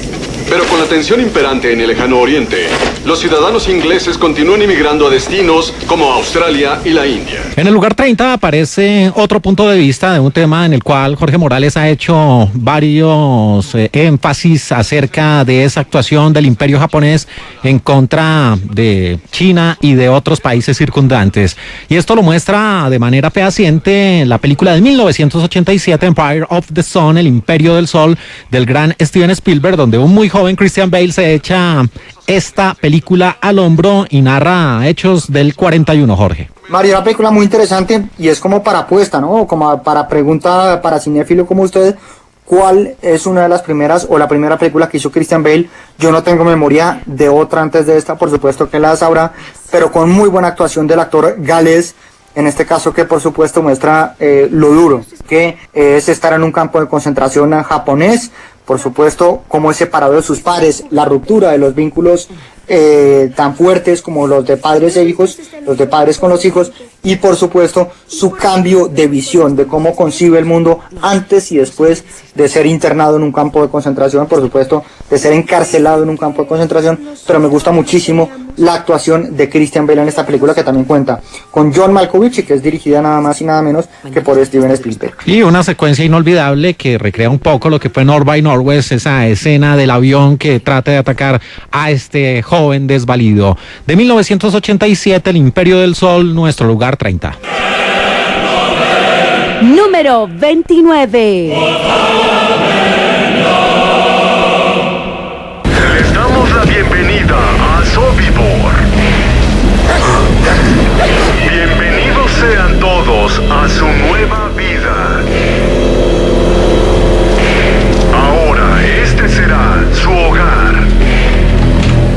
Pero con la tensión imperante en el lejano oriente, los ciudadanos ingleses continúan emigrando a destinos como Australia y la India. En el lugar 30 aparece otro punto de vista de un tema en el cual Jorge Morales ha hecho varios énfasis acerca de esa actuación del imperio japonés en contra de China y de otros países circundantes. Y esto lo muestra de manera fehaciente la película de 1987, Empire of the Sun, El Imperio del Sol, del gran Steven Spielberg, donde un muy joven Christian Bale se echa esta película al hombro y narra hechos del 41, Jorge. Mario, una película muy interesante y es como para apuesta, ¿no? Como para pregunta para cinéfilo como usted, ¿cuál es una de las primeras o la primera película que hizo Christian Bale? Yo no tengo memoria de otra antes de esta, por supuesto que la sabrá, pero con muy buena actuación del actor galés, en este caso, que por supuesto muestra lo duro que es estar en un campo de concentración japonés, por supuesto cómo es separado de sus padres, la ruptura de los vínculos tan fuertes como los de padres e hijos, los de padres con los hijos, y por supuesto su cambio de visión de cómo concibe el mundo antes y después de ser internado en un campo de concentración, por supuesto de ser encarcelado en un campo de concentración, pero me gusta muchísimo la actuación de Christian Bale en esta película, que también cuenta con John Malkovich y que es dirigida nada más y nada menos que por Steven Spielberg. Y una secuencia inolvidable que recrea un poco lo que fue North by Northwest, esa escena del avión que trata de atacar a este joven desvalido. De 1987, El Imperio del Sol, nuestro lugar 30. Número 29. Les damos la bienvenida a Sobibor. Bienvenidos sean todos a su nueva vida. Ahora este será su hogar.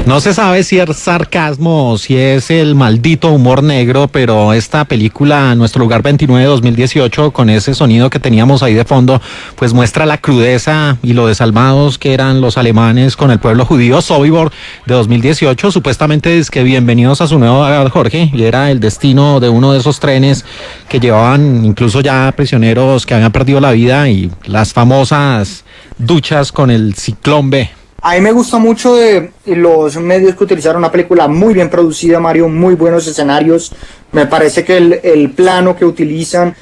No se sabe si es sarcasmo o si es el maldito humor negro, pero esta película, Nuestro Lugar 29 de 2018, con ese sonido que teníamos ahí de fondo, pues muestra la crudeza y lo desalmados que eran los alemanes con el pueblo judío. Sobibor de 2018, supuestamente es que bienvenidos a su nuevo hogar, Jorge, y era el destino de uno de esos trenes que llevaban incluso ya prisioneros que habían perdido la vida, y las famosas duchas con el Ciclón B. A mí me gusta mucho de los medios que utilizaron, una película muy bien producida, Mario, muy buenos escenarios. Me parece que el plano que utilizan,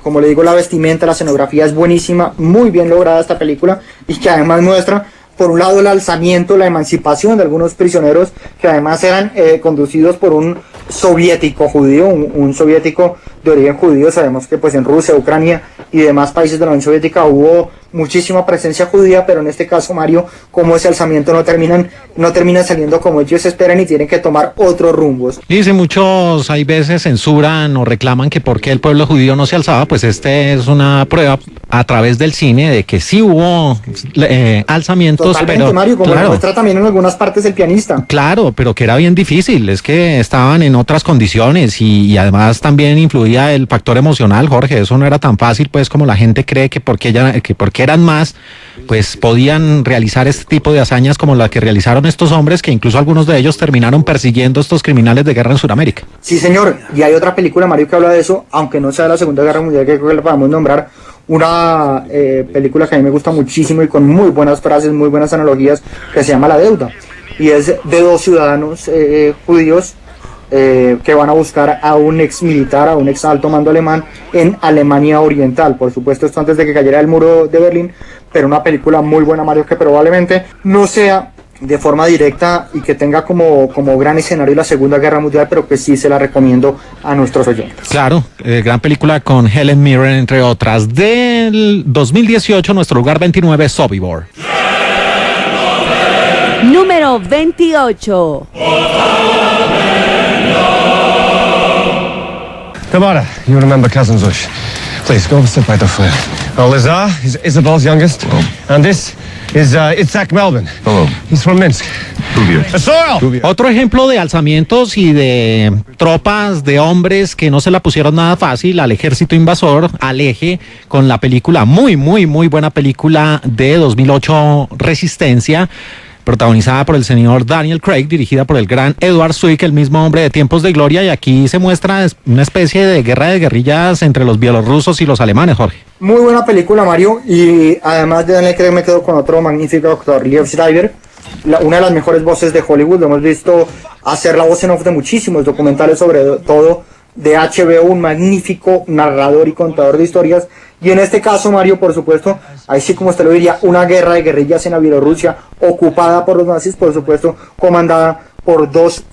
como le digo, la vestimenta, la escenografía es buenísima, muy bien lograda esta película, y que además muestra, por un lado, el alzamiento, la emancipación de algunos prisioneros que además eran conducidos por un soviético judío, un soviético de origen judío. Sabemos que pues en Rusia, Ucrania y demás países de la Unión Soviética hubo muchísima presencia judía, pero en este caso, Mario, como ese alzamiento no termina saliendo como ellos esperan y tienen que tomar otros rumbos. Dice, muchos hay veces censuran o reclaman que por qué el pueblo judío no se alzaba. Pues este es una prueba a través del cine de que sí hubo alzamientos. Totalmente, pero Mario, como lo muestra también en algunas partes el pianista. Claro, pero que era bien difícil, es que estaban en otras condiciones y además también influía el factor emocional, Jorge. Eso no era tan fácil, pues, como la gente cree, que porque eran más, pues podían realizar este tipo de hazañas como la que realizaron estos hombres, que incluso algunos de ellos terminaron persiguiendo a estos criminales de guerra en Sudamérica. Sí, señor, y hay otra película, Mario, que habla de eso, aunque no sea de la Segunda Guerra Mundial, que creo que la podemos nombrar, una película que a mí me gusta muchísimo y con muy buenas frases, muy buenas analogías, que se llama La Deuda, y es de dos ciudadanos judíos que van a buscar a un ex militar, a un ex alto mando alemán en Alemania Oriental. Por supuesto, esto antes de que cayera el muro de Berlín, pero una película muy buena, Mario, que probablemente no sea de forma directa y que tenga como gran escenario la Segunda Guerra Mundial, pero que sí se la recomiendo a nuestros oyentes. Claro, gran película con Helen Mirren, entre otras. Del 2018, Nuestro Lugar 29, Sobibor. Número 28. Tabata, you remember Cousin Zush. Please, go sit by the fire. Lazar is Isabel's youngest. Hello. And this is Itzhak Melvin. Hello. He's from Minsk. Otro ejemplo de alzamientos y de tropas de hombres que no se la pusieron nada fácil al ejército invasor, al eje, con la película, muy buena película de 2008, Resistencia, protagonizada por el señor Daniel Craig, dirigida por el gran Edward Zwick, el mismo hombre de Tiempos de Gloria, y aquí se muestra una especie de guerra de guerrillas entre los bielorrusos y los alemanes, Jorge. Muy buena película, Mario, y además de Daniel Craig me quedo con otro magnífico actor, Liev Schreiber, una de las mejores voces de Hollywood. Lo hemos visto hacer la voz en off de muchísimos documentales, sobre todo de HBO, un magnífico narrador y contador de historias. Y en este caso, Mario, por supuesto, ahí sí, como usted lo diría, una guerra de guerrillas en la Bielorrusia, ocupada por los nazis, por supuesto, comandada por dos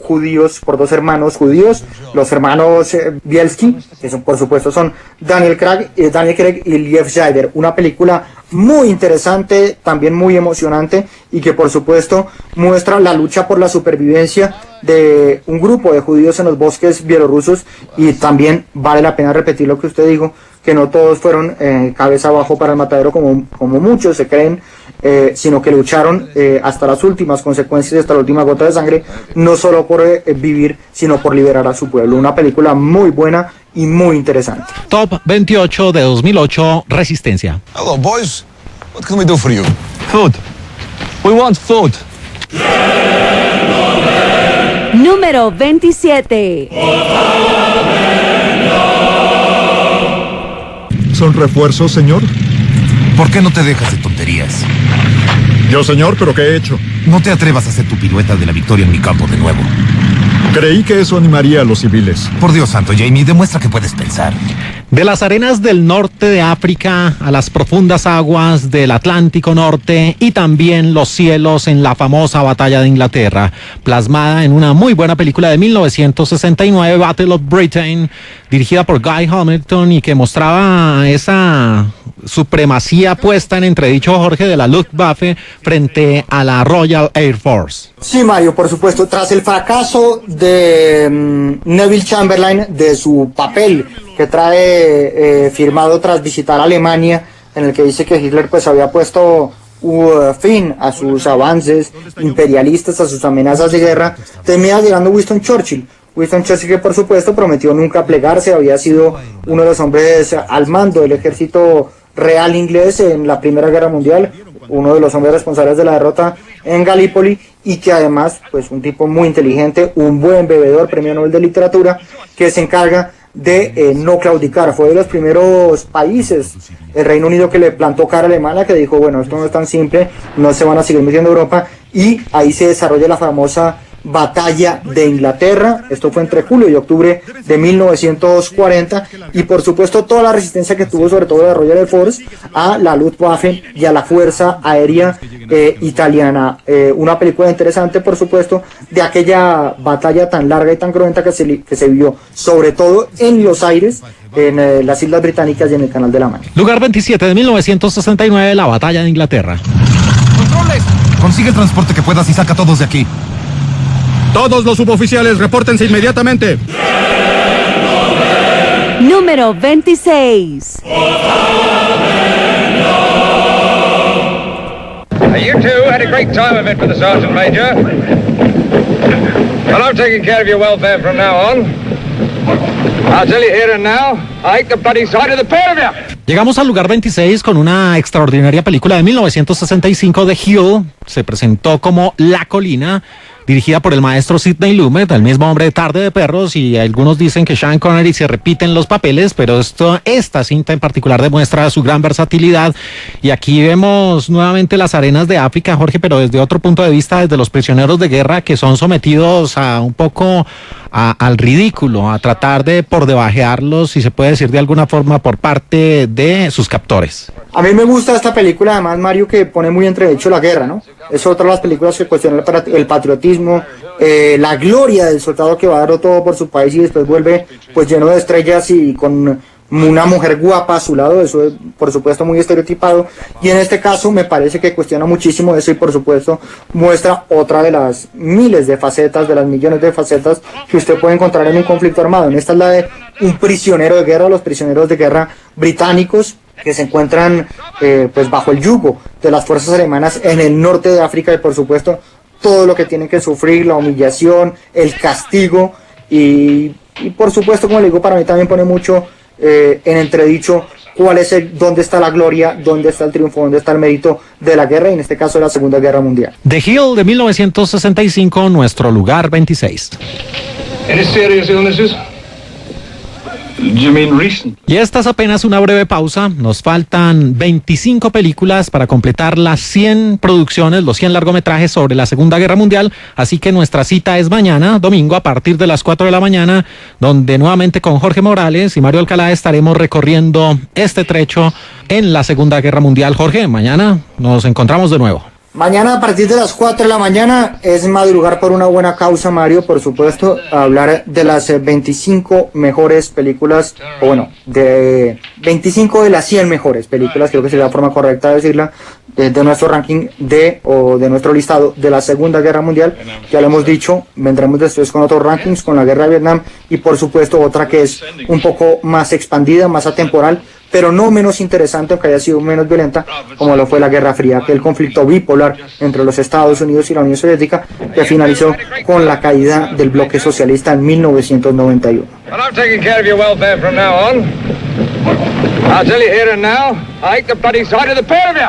hermanos judíos, los hermanos Bielski, que son, por supuesto, son Daniel Craig y Liev Schreiber. Una película muy interesante, también muy emocionante, y que por supuesto muestra la lucha por la supervivencia de un grupo de judíos en los bosques bielorrusos. Y también vale la pena repetir lo que usted dijo, que no todos fueron cabeza abajo para el matadero como muchos se creen, sino que lucharon hasta las últimas consecuencias, hasta la última gota de sangre, no solo por vivir, sino por liberar a su pueblo. Una película muy buena y muy interesante. Top 28 de 2008, Resistencia. Hello, boys. What can we do for you? Food. We want food. Número 27. ¿Son refuerzos, señor? ¿Por qué no te dejas de tonterías? Yo, señor, ¿pero qué he hecho? No te atrevas a hacer tu pirueta de la victoria en mi campo de nuevo. Creí que eso animaría a los civiles. Por Dios santo, Jamie, demuestra que puedes pensar. De las arenas del norte de África a las profundas aguas del Atlántico Norte y también los cielos en la famosa batalla de Inglaterra, plasmada en una muy buena película de 1969, Battle of Britain, dirigida por Guy Hamilton y que mostraba esa supremacía puesta en entredicho, Jorge, de la Luftwaffe frente a la Royal Air Force. Sí, Mario, por supuesto. Tras el fracaso de Neville Chamberlain, de su papel que trae firmado tras visitar Alemania, en el que dice que Hitler pues había puesto fin a sus avances imperialistas, a sus amenazas de guerra, termina llegando Winston Churchill. Winston Churchill, que por supuesto prometió nunca plegarse, había sido uno de los hombres al mando del ejército real inglés en la Primera Guerra Mundial, uno de los hombres responsables de la derrota en Galípoli, y que además, pues un tipo muy inteligente, un buen bebedor, premio Nobel de Literatura, que se encarga de no claudicar. Fue de los primeros países, el Reino Unido, que le plantó cara a Alemania, que dijo, bueno, esto no es tan simple, no se van a seguir metiendo en Europa, y ahí se desarrolla la famosa Batalla de Inglaterra. Esto fue entre julio y octubre de 1940, y por supuesto toda la resistencia que tuvo sobre todo la Royal Air Force a la Luftwaffe y a la Fuerza Aérea italiana. Una película interesante, por supuesto, de aquella batalla tan larga y tan cruenta que se vivió sobre todo en los aires, en las Islas Británicas y en el Canal de la Mancha. Lugar 27 de 1969, la Batalla de Inglaterra. ¡Controles! Consigue el transporte que puedas y saca a todos de aquí. Todos los suboficiales, repórtense inmediatamente. Número 26. You two had a great time of it for the Sergeant Major. And I'm taking care of your welfare from now on. I'll tell you here and now, I hate the bloody sight of the pair of you. Llegamos al lugar 26 con una extraordinaria película de 1965 de Hill. Se presentó como La Colina, dirigida por el maestro Sidney Lumet, el mismo hombre de Tarde de Perros, y algunos dicen que Sean Connery se repiten los papeles, pero esta cinta en particular demuestra su gran versatilidad. Y aquí vemos nuevamente las arenas de África, Jorge, pero desde otro punto de vista, desde los prisioneros de guerra que son sometidos a un poco al ridículo, a tratar de por debajearlos, si se puede decir de alguna forma, por parte de sus captores. A mí me gusta esta película, además, Mario, que pone muy entredicho la guerra, ¿no? Es otra de las películas que cuestiona el patriotismo, la gloria del soldado que va a darlo todo por su país y después vuelve pues lleno de estrellas y con una mujer guapa a su lado. Eso es por supuesto muy estereotipado, y en este caso me parece que cuestiona muchísimo eso y por supuesto muestra otra de las miles de facetas, de las millones de facetas que usted puede encontrar en un conflicto armado. En esta es la de un prisionero de guerra, los prisioneros de guerra británicos que se encuentran pues bajo el yugo de las fuerzas alemanas en el norte de África, y por supuesto todo lo que tienen que sufrir, la humillación, el castigo, y por supuesto, como le digo, para mí también pone mucho en entredicho dónde está la gloria, dónde está el triunfo, dónde está el mérito de la guerra, y en este caso de la Segunda Guerra Mundial. The Hill de 1965, nuestro lugar 26. Any serious illnesses? You mean recent? Y esta es apenas una breve pausa. Nos faltan 25 películas para completar las 100 producciones, los 100 largometrajes sobre la Segunda Guerra Mundial. Así que nuestra cita es mañana, domingo, a partir de las 4 de la mañana, donde nuevamente con Jorge Morales y Mario Alcalá estaremos recorriendo este trecho en la Segunda Guerra Mundial. Jorge, mañana nos encontramos de nuevo. Mañana a partir de las 4 de la mañana es madrugar por una buena causa, Mario, por supuesto, a hablar de las 25 mejores películas, o bueno, de 25 de las 100 mejores películas, creo que sería la forma correcta de decirla, de nuestro ranking de nuestro listado de la Segunda Guerra Mundial. Ya lo hemos dicho, vendremos después con otros rankings, con la Guerra de Vietnam, y por supuesto otra que es un poco más expandida, más atemporal, pero no menos interesante, aunque haya sido menos violenta, como lo fue la Guerra Fría, aquel conflicto bipolar entre los Estados Unidos y la Unión Soviética, que finalizó con la caída del bloque socialista en 1991. Well, I'm taking care of your welfare from now on. I'll tell you here and now, I hate the bloody sight of the pair of you.